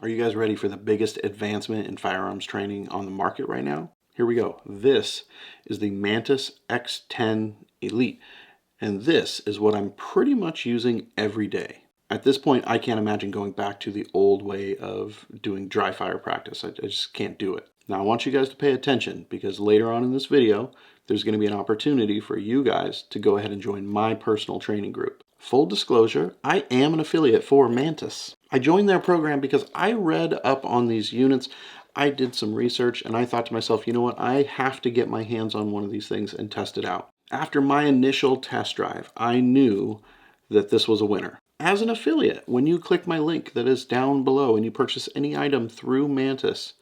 Are you guys ready for the biggest advancement in firearms training on the market right now? Here we go. This is the Mantis X10 Elite, and this is what I'm pretty much using every day. At this point, I can't imagine going back to the old way of doing dry fire practice. I just can't do it. Now, I want you guys to pay attention because later on in this video, there's going to be an opportunity for you guys to go ahead and join my personal training group. Full disclosure, I am an affiliate for Mantis. I joined their program because I read up on these units. I did some research and I thought to myself, you know what, I have to get my hands on one of these things and test it out. After my initial test drive, I knew that this was a winner. As an affiliate, when you click my link that is down below and you purchase any item through Mantis,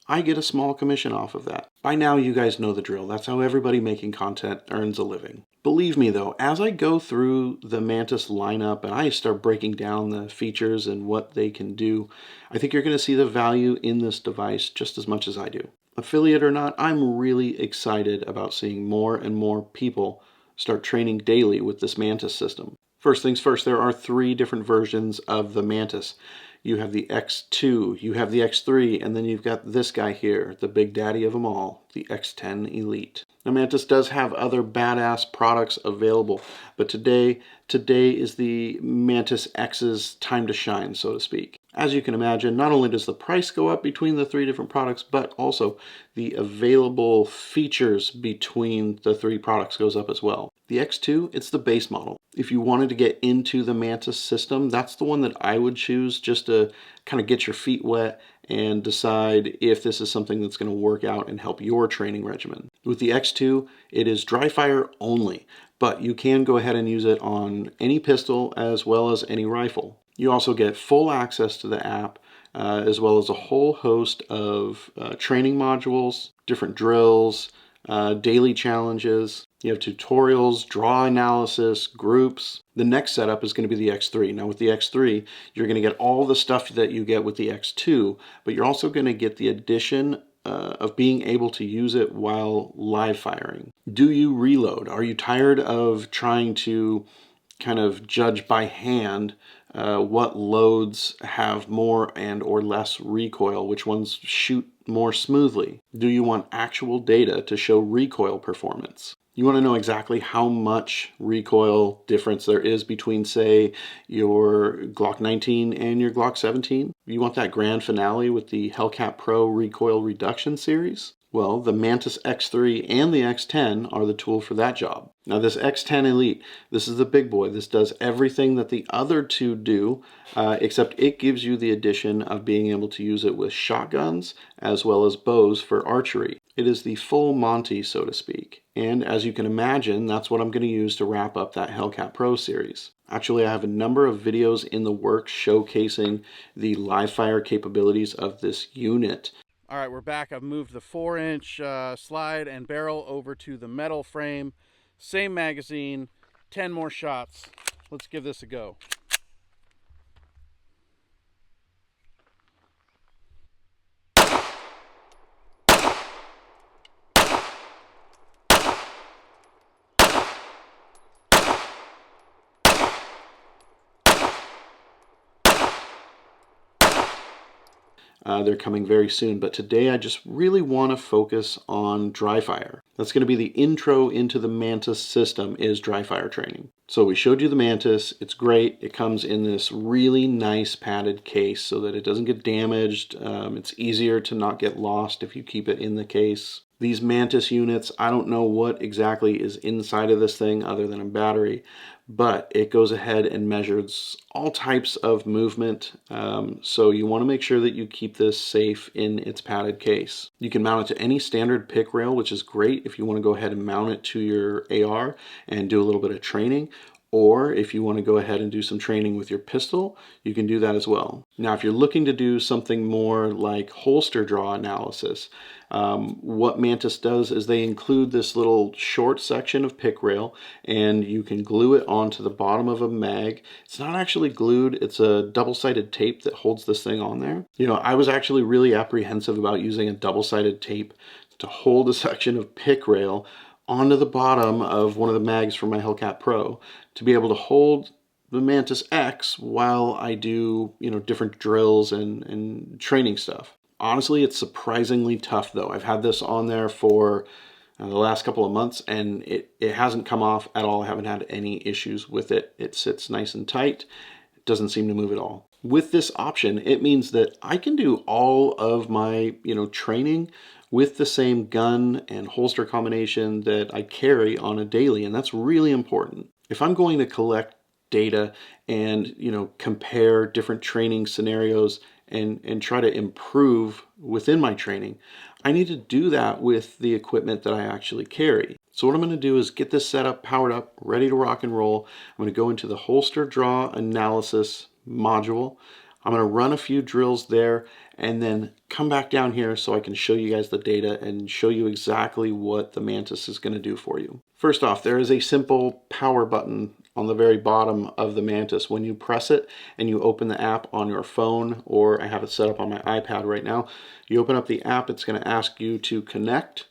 I get a small commission off of that. By now, you guys know the drill. That's how everybody making content earns a living. Believe me though, as I go through the Mantis lineup and I start breaking down the features and what they can do, I think you're going to see the value in this device just as much as I do. Affiliate or not, I'm really excited about seeing more and more people start training daily with this Mantis system. First things first, there are 3 different versions of the Mantis. You have the X2, you have the X3, and then you've got this guy here, the big daddy of them all, the X10 Elite. Now Mantis does have other badass products available, but today is the Mantis X's time to shine, so to speak. As you can imagine, not only does the price go up between the 3 different products, but also the available features between the 3 products goes up as well. The X2, it's the base model. If you wanted to get into the Mantis system, that's the one that I would choose just to kind of get your feet wet and decide if this is something that's going to work out and help your training regimen. With the X2, it is dry fire only, but you can go ahead and use it on any pistol as well as any rifle. You also get full access to the app, as well as a whole host of training modules, different drills, daily challenges. You have tutorials, draw analysis, groups. The next setup is going to be the X3. Now with the X3, you're going to get all the stuff that you get with the X2, but you're also going to get the addition of being able to use it while live firing. Do you reload? Are you tired of trying to kind of judge by hand what loads have more and or less recoil, which ones shoot more smoothly? Do you want actual data to show recoil performance? You want to know exactly how much recoil difference there is between, say, your Glock 19 and your Glock 17? You want that grand finale with the Hellcat Pro recoil reduction series? Well, the Mantis X3 and the X10 are the tool for that job. Now this X10 Elite, this is the big boy. This does everything that the other 2 do, except it gives you the addition of being able to use it with shotguns as well as bows for archery. It is the full Monty, so to speak. And as you can imagine, that's what I'm going to use to wrap up that Hellcat Pro series. Actually, I have a number of videos in the works showcasing the live fire capabilities of this unit. All right, we're back. I've moved the 4-inch slide and barrel over to the metal frame. Same magazine, 10 more shots. Let's give this a go. They're coming very soon, but today I just really want to focus on dry fire. That's going to be the intro into the Mantis system, is dry fire training. So we showed you the Mantis. It's great. It comes in this really nice padded case so that it doesn't get damaged. It's easier to not get lost if you keep it in the case. These Mantis units, I don't know what exactly is inside of this thing other than a battery, but it goes ahead and measures all types of movement. So you want to make sure that you keep this safe in its padded case. You can mount it to any standard pick rail, which is great if you want to go ahead and mount it to your AR and do a little bit of training. Or if you want to go ahead and do some training with your pistol, you can do that as well. Now, if you're looking to do something more like holster draw analysis, what Mantis does is they include this little short section of pick rail and you can glue it onto the bottom of a mag. It's not actually glued, it's a double-sided tape that holds this thing on there. You know, I was actually really apprehensive about using a double-sided tape to hold a section of pick rail onto the bottom of one of the mags from my Hellcat Pro to be able to hold the Mantis X while I do, different drills and training stuff. Honestly, it's surprisingly tough though. I've had this on there for the last couple of months and it hasn't come off at all. I haven't had any issues with it. It sits nice and tight. It doesn't seem to move at all. With this option, it means that I can do all of my, training with the same gun and holster combination that I carry on a daily, and that's really important. If I'm going to collect data and, compare different training scenarios and try to improve within my training, I need to do that with the equipment that I actually carry. So what I'm going to do is get this set up, powered up, ready to rock and roll. I'm going to go into the holster draw analysis module. I'm going to run a few drills there and then come back down here so I can show you guys the data and show you exactly what the Mantis is going to do for you. First off, there is a simple power button on the very bottom of the Mantis. When you press it and you open the app on your phone, or I have it set up on my iPad right now, you open up the app, it's going to ask you to connect.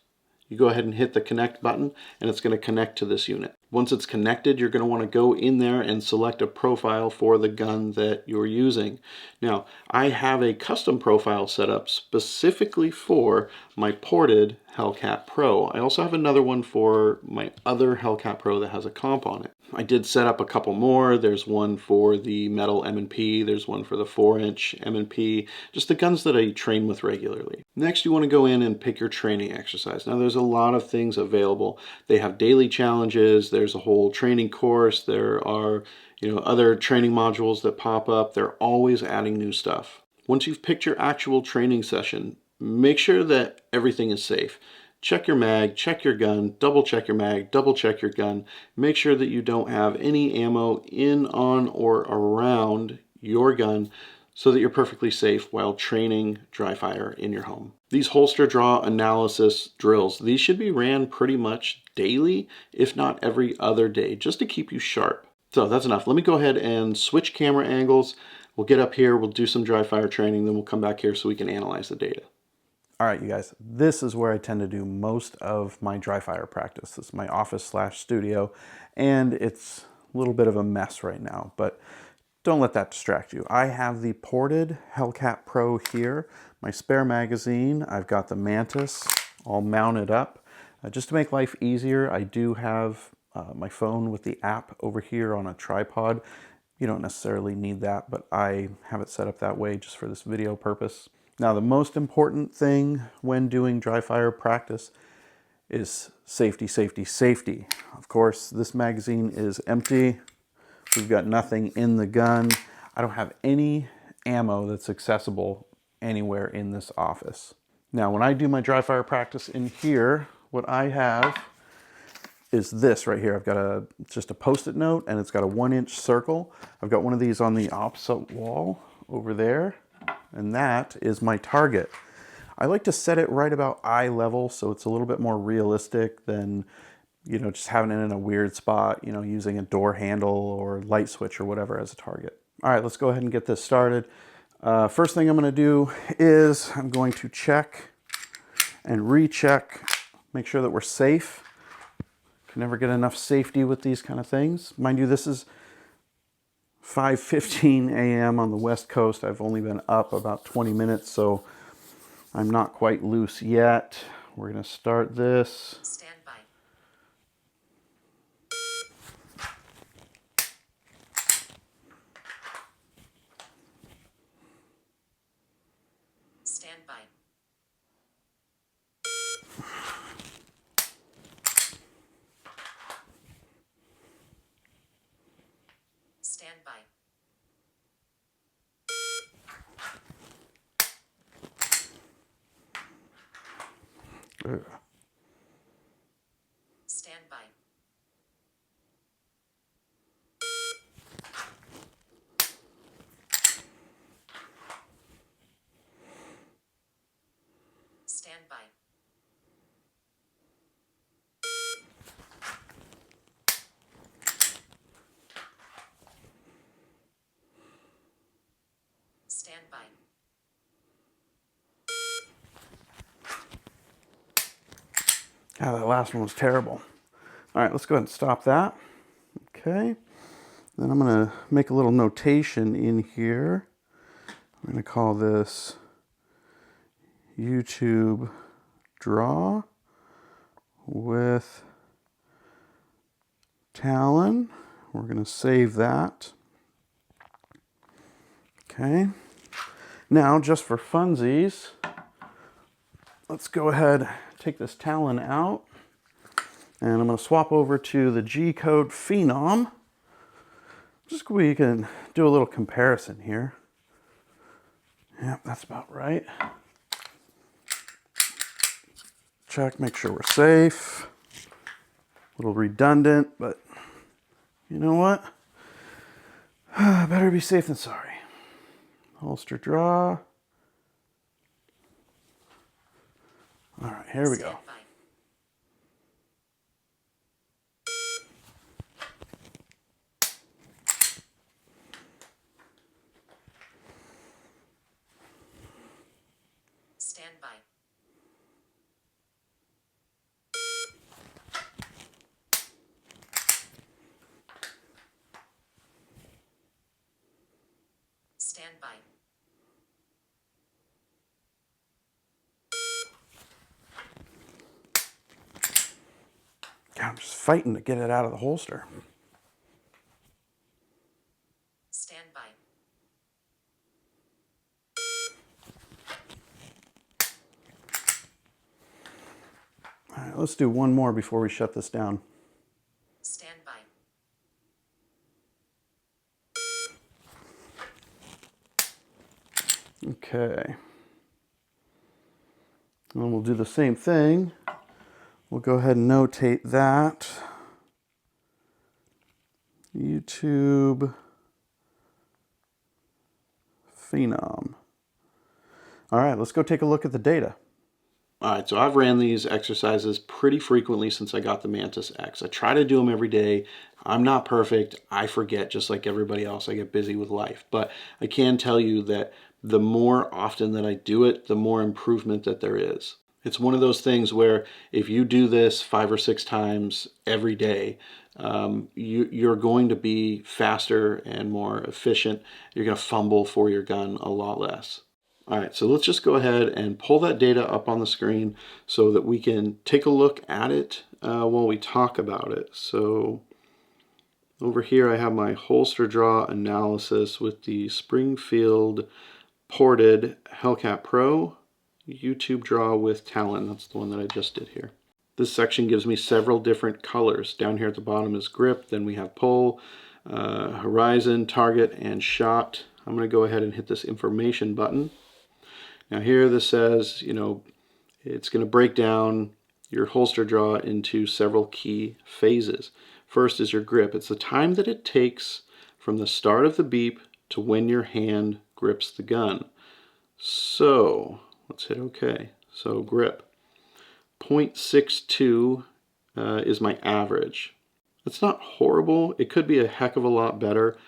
You go ahead and hit the connect button and it's going to connect to this unit. Once it's connected, you're going to want to go in there and select a profile for the gun that you're using. Now, I have a custom profile set up specifically for my ported Hellcat Pro. I also have another one for my other Hellcat Pro that has a comp on it. I did set up a couple more. There's one for the metal M&P. There's one for the 4-inch M&P. Just the guns that I train with regularly. Next, you want to go in and pick your training exercise. Now, there's a lot of things available. They have daily challenges. There's a whole training course. There are, other training modules that pop up. They're always adding new stuff. Once you've picked your actual training session, make sure that everything is safe. Check your mag, check your gun, double check your mag, double check your gun. Make sure that you don't have any ammo in, on, or around your gun so that you're perfectly safe while training dry fire in your home. These holster draw analysis drills, these should be ran pretty much daily, if not every other day, just to keep you sharp. So that's enough. Let me go ahead and switch camera angles. We'll get up here, we'll do some dry fire training, then we'll come back here so we can analyze the data. All right, you guys, this is where I tend to do most of my dry fire practice. This is my office/studio, and it's a little bit of a mess right now, but don't let that distract you. I have the ported Hellcat Pro here, my spare magazine. I've got the Mantis all mounted up. Just to make life easier, I do have my phone with the app over here on a tripod. You don't necessarily need that, but I have it set up that way just for this video purpose. Now, the most important thing when doing dry fire practice is safety, safety, safety. Of course, this magazine is empty. We've got nothing in the gun. I don't have any ammo that's accessible anywhere in this office. Now, when I do my dry fire practice in here, what I have is this right here. I've got just a Post-it note, and it's got a 1-inch circle. I've got one of these on the opposite wall over there, and that is my target. I like to set it right about eye level so it's a little bit more realistic than, just having it in a weird spot, using a door handle or light switch or whatever as a target. All right, let's go ahead and get this started. First thing I'm going to do is I'm going to check and recheck, make sure that we're safe. Can never get enough safety with these kind of things. Mind you, this is 5:15 a.m. on the West Coast. I've only been up about 20 minutes, so I'm not quite loose yet. We're going to start this. Stand by. Stand by. Stand by. Stand by. Stand by. Stand by. God, that last one was terrible. All right, let's go ahead and stop that. Okay. Then I'm going to make a little notation in here. I'm going to call this YouTube draw with Talon. We're going to save that. Okay. Now, just for funsies, let's go ahead, take this Talon out, and I'm going to swap over to the G-code Phenom. Just so we can do a little comparison here. Yep, that's about right. Check, make sure we're safe. A little redundant, but you know what? Better be safe than sorry. Holster draw. All right, here we go. Stand by. Stand by. God, I'm just fighting to get it out of the holster. Stand by. All right, let's do one more before we shut this down. Stand by. Okay. And we'll do the same thing. We'll go ahead and notate that. YouTube Phenom. All right, let's go take a look at the data. All right, so I've ran these exercises pretty frequently since I got the Mantis X. I try to do them every day. I'm not perfect. I forget just like everybody else. I get busy with life. But I can tell you that the more often that I do it, the more improvement that there is. It's one of those things where if you do this 5 or 6 times every day, you're going to be faster and more efficient. You're going to fumble for your gun a lot less. All right, so let's just go ahead and pull that data up on the screen so that we can take a look at it while we talk about it. So over here I have my holster draw analysis with the Springfield ported Hellcat Pro YouTube draw with Talon. That's the one that I just did here. This section gives me several different colors. Down here at the bottom is grip, then we have pull, horizon, target, and shot. I'm going to go ahead and hit this information button. Now here this says, you know, it's going to break down your holster draw into several key phases. First is your grip. It's the time that it takes from the start of the beep to when your hand grips the gun. So let's hit OK. So grip. 0.62 is my average. That's not horrible. It could be a heck of a lot better.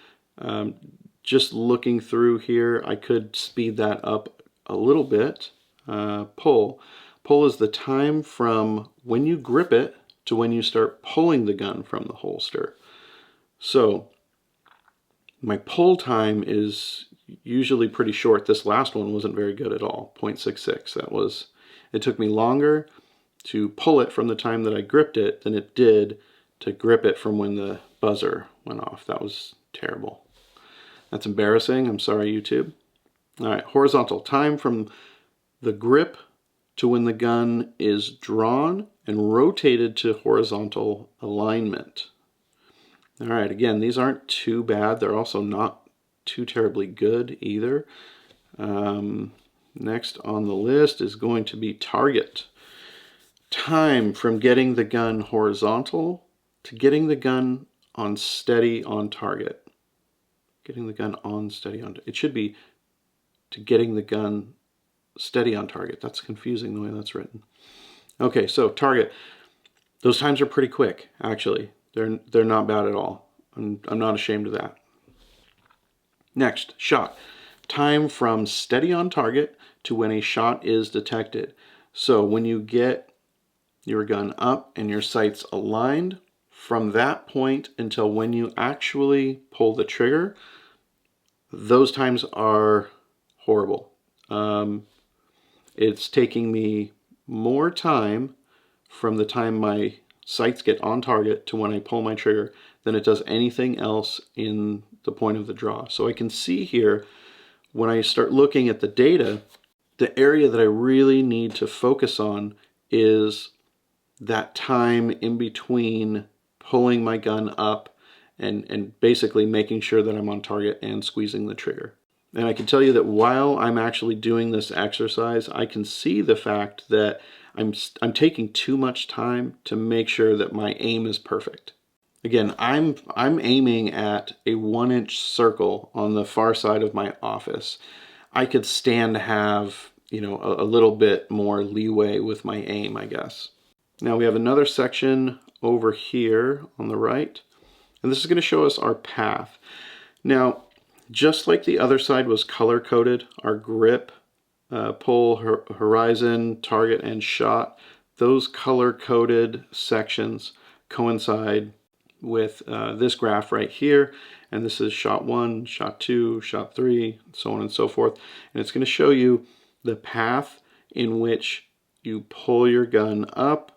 Just looking through here, I could speed that up a little bit. Pull. Pull is the time from when you grip it to when you start pulling the gun from the holster. So my pull time is usually pretty short. This last one wasn't very good at all, 0.66. It took me longer to pull it from the time that I gripped it than it did to grip it from when the buzzer went off. That was terrible. That's embarrassing. I'm sorry, YouTube. All right, horizontal. Time from the grip to when the gun is drawn and rotated to horizontal alignment. All right, again, these aren't too bad. They're also not too terribly good either. Next on the list is going to be target. Time from getting the gun horizontal to getting the gun on steady on target. Getting the gun on steady on. It should be to getting the gun steady on target. That's confusing the way that's written. Okay, so target. Those times are pretty quick, actually. They're not bad at all. I'm not ashamed of that. Next, shot. Time from steady on target to when a shot is detected. So when you get your gun up and your sights aligned, from that point until when you actually pull the trigger, those times are horrible. It's taking me more time from the time my sights get on target to when I pull my trigger than it does anything else in the point of the draw. So I can see here, when I start looking at the data, the area that I really need to focus on is that time in between pulling my gun up and basically making sure that I'm on target and squeezing the trigger. And I can tell you that while I'm actually doing this exercise, I can see the fact that I'm taking too much time to make sure that my aim is perfect. Again, I'm aiming at a 1-inch circle on the far side of my office. I could stand to have, you know, a little bit more leeway with my aim, I guess. Now we have another section over here on the right, and this is going to show us our path. Now, just like the other side was color-coded, our grip, pull, horizon, target, and shot, those color-coded sections coincide with this graph right here, and this is shot 1, shot 2, shot 3, so on and so forth. And it's going to show you the path in which you pull your gun up,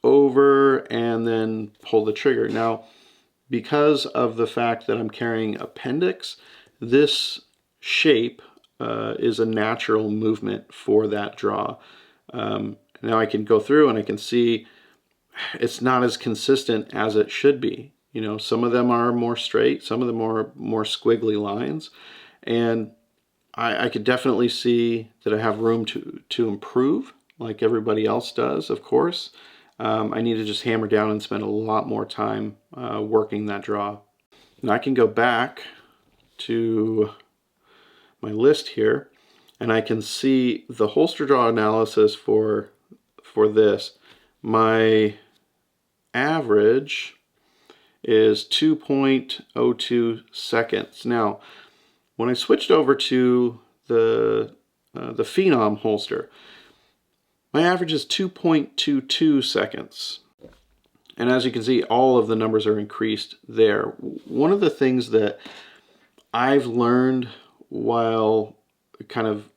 over, and then pull the trigger. Now, because of the fact that I'm carrying appendix, this shape is a natural movement for that draw. Now I can go through and I can see it's not as consistent as it should be. You know, some of them are more straight, some of them are more squiggly lines, and I could definitely see that I have room to improve, like everybody else does, of course. I need to just hammer down and spend a lot more time working that draw. Now I can go back to my list here, and I can see the holster draw analysis for this. My average is 2.02 seconds. Now, when I switched over to the Phenom holster, my average is 2.22 seconds. And as you can see, all of the numbers are increased there. One of the things that I've learned while kind of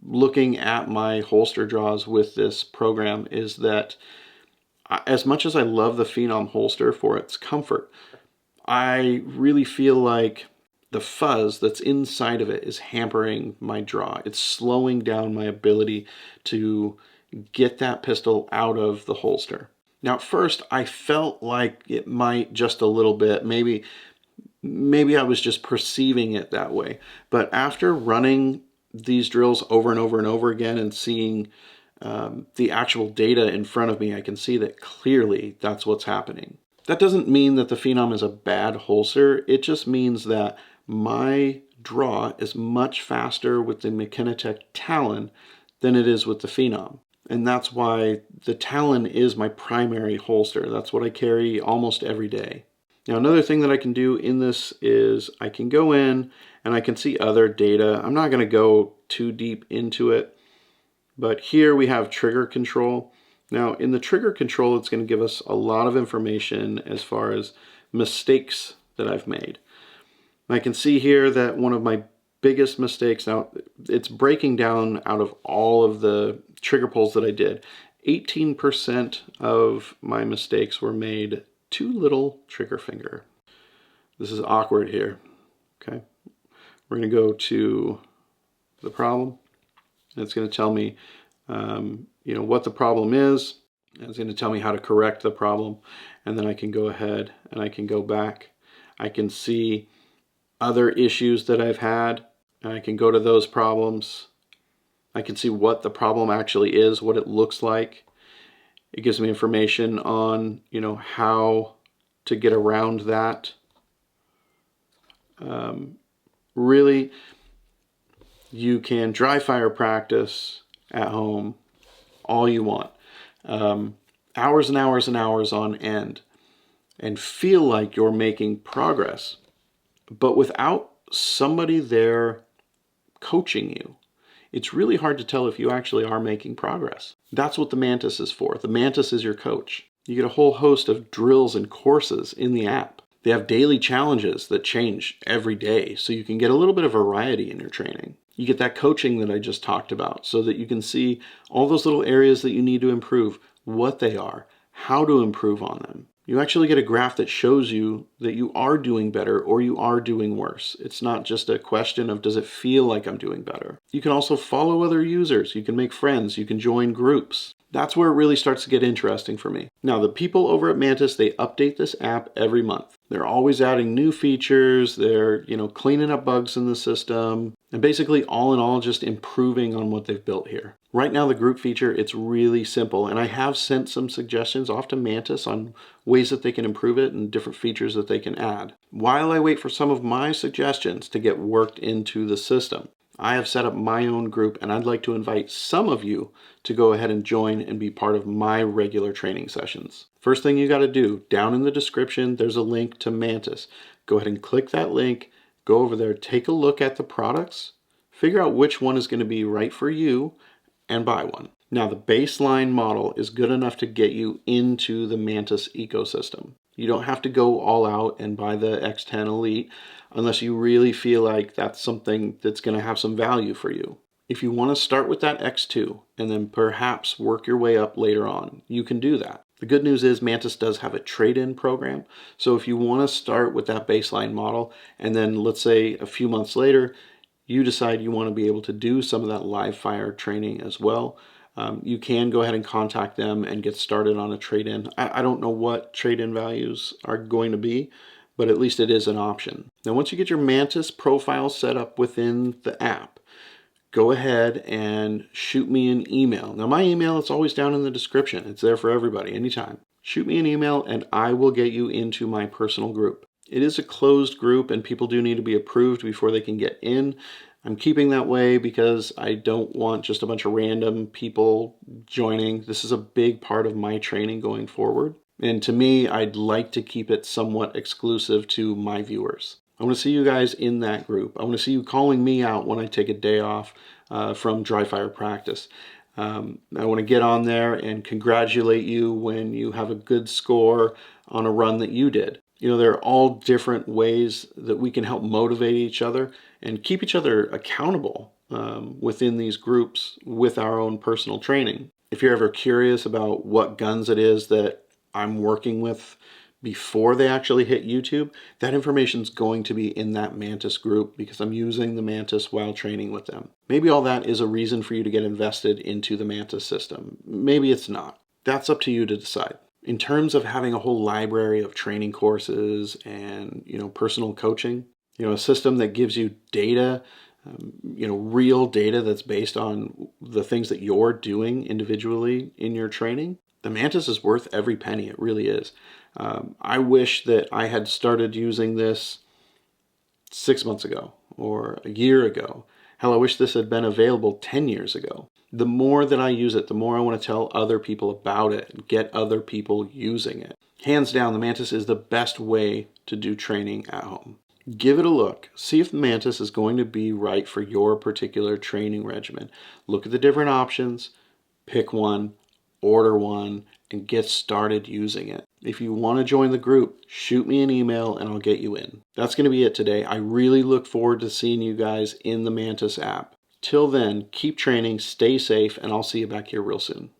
looking at my holster draws with this program is that as much as I love the Phenom holster for its comfort, I really feel like the fuzz that's inside of it is hampering my draw. It's slowing down my ability to get that pistol out of the holster. Now at first I felt like it might just a little bit, maybe I was just perceiving it that way. But after running these drills over and over and over again and seeing the actual data in front of me, I can see that clearly that's what's happening. That doesn't mean that the Phenom is a bad holster. It just means that my draw is much faster with the Mechanitek Talon than it is with the Phenom. And that's why the Talon is my primary holster. That's what I carry almost every day. Now, another thing that I can do in this is I can go in and I can see other data. I'm not going to go too deep into it, but here we have trigger control. Now, in the trigger control, it's going to give us a lot of information as far as mistakes that I've made. And I can see here that one of my biggest mistakes, now it's breaking down out of all of the trigger pulls that I did. 18% of my mistakes were made too little trigger finger. This is awkward here. Okay, we're going to go to the problem. It's going to tell me, you know, what the problem is. It's going to tell me how to correct the problem, and then I can go ahead and I can go back. I can see other issues that I've had, and I can go to those problems. I can see what the problem actually is, what it looks like. It gives me information on, you know, how to get around that. Really, you can dry fire practice at home all you want. Hours and hours and hours on end, and feel like you're making progress. But without somebody there coaching you, it's really hard to tell if you actually are making progress. That's what the Mantis is for. The Mantis is your coach. You get a whole host of drills and courses in the app. They have daily challenges that change every day, so you can get a little bit of variety in your training. You get that coaching that I just talked about so that you can see all those little areas that you need to improve, what they are, how to improve on them. You actually get a graph that shows you that you are doing better or you are doing worse. It's not just a question of does it feel like I'm doing better. You can also follow other users. You can make friends. You can join groups. That's where it really starts to get interesting for me. Now, the people over at Mantis, they update this app every month. They're always adding new features. They're, cleaning up bugs in the system, and basically all in all, just improving on what they've built here. Right now, the group feature, it's really simple, and I have sent some suggestions off to Mantis on ways that they can improve it and different features that they can add. While I wait for some of my suggestions to get worked into the system, I have set up my own group, and I'd like to invite some of you to go ahead and join and be part of my regular training sessions. First thing you got to do, down in the description, there's a link to Mantis. Go ahead and click that link, go over there, take a look at the products, figure out which one is going to be right for you, and buy one. Now, the baseline model is good enough to get you into the Mantis ecosystem. You don't have to go all out and buy the X10 Elite unless you really feel like that's something that's going to have some value for you. If you want to start with that X2 and then perhaps work your way up later on, you can do that. The good news is Mantis does have a trade-in program. So if you want to start with that baseline model and then let's say a few months later, you decide you want to be able to do some of that live fire training as well, you can go ahead and contact them and get started on a trade-in. I don't know what trade-in values are going to be, but at least it is an option. Now, once you get your Mantis profile set up within the app, go ahead and shoot me an email. Now, my email, it's always down in the description. It's there for everybody, anytime. Shoot me an email and I will get you into my personal group. It is a closed group and people do need to be approved before they can get in. I'm keeping that way because I don't want just a bunch of random people joining. This is a big part of my training going forward. And to me, I'd like to keep it somewhat exclusive to my viewers. I want to see you guys in that group. I want to see you calling me out when I take a day off from dry fire practice. I want to get on there and congratulate you when you have a good score on a run that you did. There are all different ways that we can help motivate each other and keep each other accountable within these groups with our own personal training. If you're ever curious about what guns it is that I'm working with before they actually hit YouTube, that information is going to be in that Mantis group because I'm using the Mantis while training with them. Maybe all that is a reason for you to get invested into the Mantis system. Maybe it's not. That's up to you to decide. In terms of having a whole library of training courses and, personal coaching, a system that gives you data, real data that's based on the things that you're doing individually in your training, the Mantis is worth every penny. It really is. I wish that I had started using this 6 months ago or a year ago. Hell, I wish this had been available 10 years ago. The more that I use it, the more I want to tell other people about it and get other people using it. Hands down, the Mantis is the best way to do training at home. Give it a look. See if the Mantis is going to be right for your particular training regimen. Look at the different options, pick one, order one, and get started using it. If you want to join the group, shoot me an email and I'll get you in. That's going to be it today. I really look forward to seeing you guys in the Mantis app. Till then, keep training, stay safe, and I'll see you back here real soon.